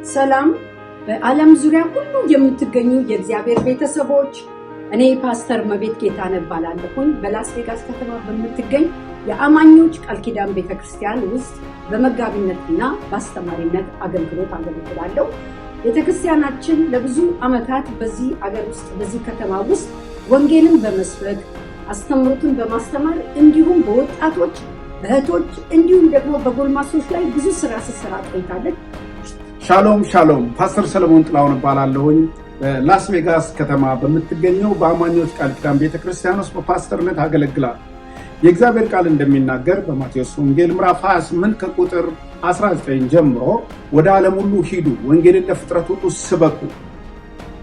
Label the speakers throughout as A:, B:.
A: ሰላም በዓለም ዙሪያ ሁሉ የምትገኙ የእግዚአብሔር ቤተሰቦች፣ እኔ ፓስተር መቤት ጌታነህ እባላለሁኝ። በላስ ቬጋስ ከተማ በምትገኝ የአማኞች ቃል ኪዳን ቤተክርስቲያን ውስጥ በመጋቢነትና በአስተማሪነት አገልግሎት አገልግላለሁ። ቤተክርስቲያናችን ለብዙ ዓመታት በዚህ አገር ውስጥ በዚህ ከተማ ውስጥ ወንጌልን በመስበክ አስተምሮትን በማስተማር እንዲሁም በወጣቶች በእህቶች እንዲሁም ደግሞ በጎልማሶች ላይ ብዙ ስራ ስትሰራ ቆይታለች።
B: ሻሎም ፓስተር ሰለሞን ጥላሁን እባላለሁኝ። በላስ ቬጋስ ከተማ በምትገኘው በአማኞች ቃል ኪዳን ቤተክርስቲያን ውስጥ በፓስተርነት አገለግላለሁ። የእግዚአብሔር ቃል እንደሚናገር በማቴዎስ ወንጌል ምዕራፍ 28 ከቁጥር 19 ጀምሮ ወደ ዓለም ሁሉ ሂዱ፣ ወንጌልን ለፍጥረት ሁሉ ስበኩ፣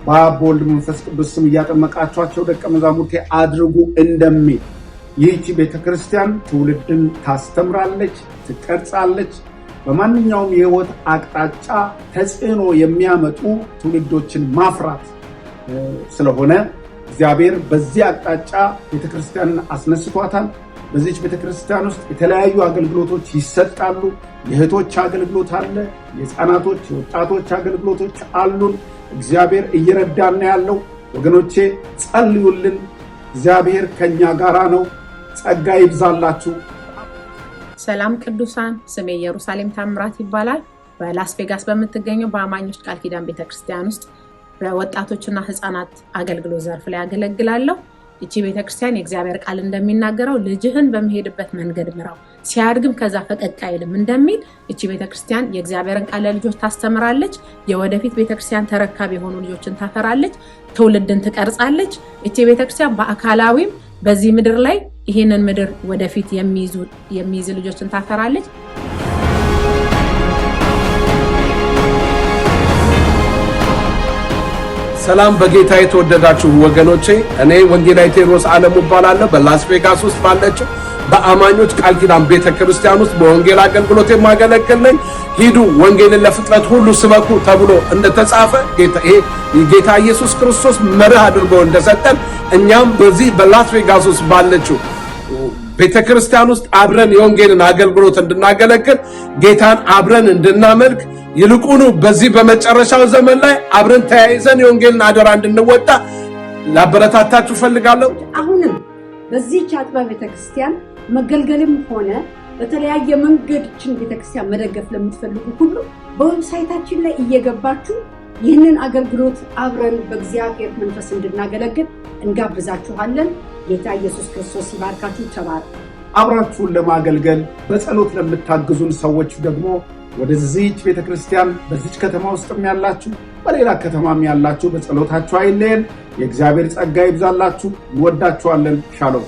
B: በአብ በወልድ መንፈስ ቅዱስ ስም እያጠመቃችኋቸው ደቀ መዛሙርቴ አድርጉ እንደሚል ይህች ቤተክርስቲያን ትውልድን ታስተምራለች፣ ትቀርጻለች። በማንኛውም የህይወት አቅጣጫ ተጽዕኖ የሚያመጡ ትውልዶችን ማፍራት ስለሆነ እግዚአብሔር በዚህ አቅጣጫ ቤተክርስቲያንን አስነስቷታል። በዚህች ቤተክርስቲያን ውስጥ የተለያዩ አገልግሎቶች ይሰጣሉ። የእህቶች አገልግሎት አለ፣ የህፃናቶች የወጣቶች አገልግሎቶች አሉን። እግዚአብሔር እየረዳን ያለው ወገኖቼ፣ ጸልዩልን። እግዚአብሔር ከኛ ጋራ ነው። ጸጋ ይብዛላችሁ።
C: ሰላም ቅዱሳን፣ ስሜ ኢየሩሳሌም ታምራት ይባላል። በላስ ቬጋስ በምትገኘው በአማኞች ቃል ኪዳን ቤተክርስቲያን ውስጥ በወጣቶችና ህፃናት አገልግሎት ዘርፍ ላይ አገለግላለሁ። እቺ ቤተክርስቲያን የእግዚአብሔር ቃል እንደሚናገረው ልጅህን በመሄድበት መንገድ ምራው፣ ሲያድግም ከዛ ፈቀቅ አይልም እንደሚል እቺ ቤተክርስቲያን የእግዚአብሔርን ቃል ለልጆች ታስተምራለች። የወደፊት ቤተክርስቲያን ተረካቢ የሆኑ ልጆችን ታፈራለች፣ ትውልድን ትቀርጻለች። እቺ ቤተክርስቲያን በአካላዊም በዚህ ምድር ላይ ይሄንን ምድር ወደፊት የሚይዙ ልጆችን ታፈራለች።
D: ሰላም በጌታ የተወደዳችሁ ወገኖቼ፣ እኔ ወንጌላዊ ቴዎድሮስ ዓለሙ እባላለሁ። በላስ ቬጋስ ውስጥ ባለችው በአማኞች ቃል ኪዳን ቤተክርስቲያን ውስጥ በወንጌል አገልግሎት የማገለግል ነኝ። ሂዱ ወንጌልን ለፍጥረት ሁሉ ስበኩ ተብሎ እንደተጻፈ ጌታ ኢየሱስ ክርስቶስ መርህ አድርጎ እንደሰጠን እኛም በዚህ በላስ ቬጋስ ውስጥ ባለችው ቤተክርስቲያን ውስጥ አብረን የወንጌልን አገልግሎት እንድናገለግል ጌታን አብረን እንድናመልክ ይልቁኑ በዚህ በመጨረሻው ዘመን ላይ አብረን ተያይዘን የወንጌልን አደራ እንድንወጣ ላበረታታችሁ ፈልጋለሁ።
A: አሁንም በዚህ አጥቢያ ቤተክርስቲያን መገልገልም ሆነ በተለያየ መንገድችን ቤተክርስቲያን መደገፍ ለምትፈልጉ ሁሉ በዌብሳይታችን ላይ እየገባችሁ ይህንን አገልግሎት አብረን በእግዚአብሔር መንፈስ እንድናገለግል እንጋብዛችኋለን። ጌታ ኢየሱስ ክርስቶስ ይባርካችሁ። ተባረኩ።
B: አብራችሁን ለማገልገል በጸሎት ለምታግዙን ሰዎች ደግሞ ወደዚህች ቤተክርስቲያን በዚህች ከተማ ውስጥም ያላችሁ በሌላ ከተማም ያላችሁ በጸሎታችሁ አይለየን። የእግዚአብሔር ጸጋ ይብዛላችሁ። እንወዳችኋለን። ሻሎም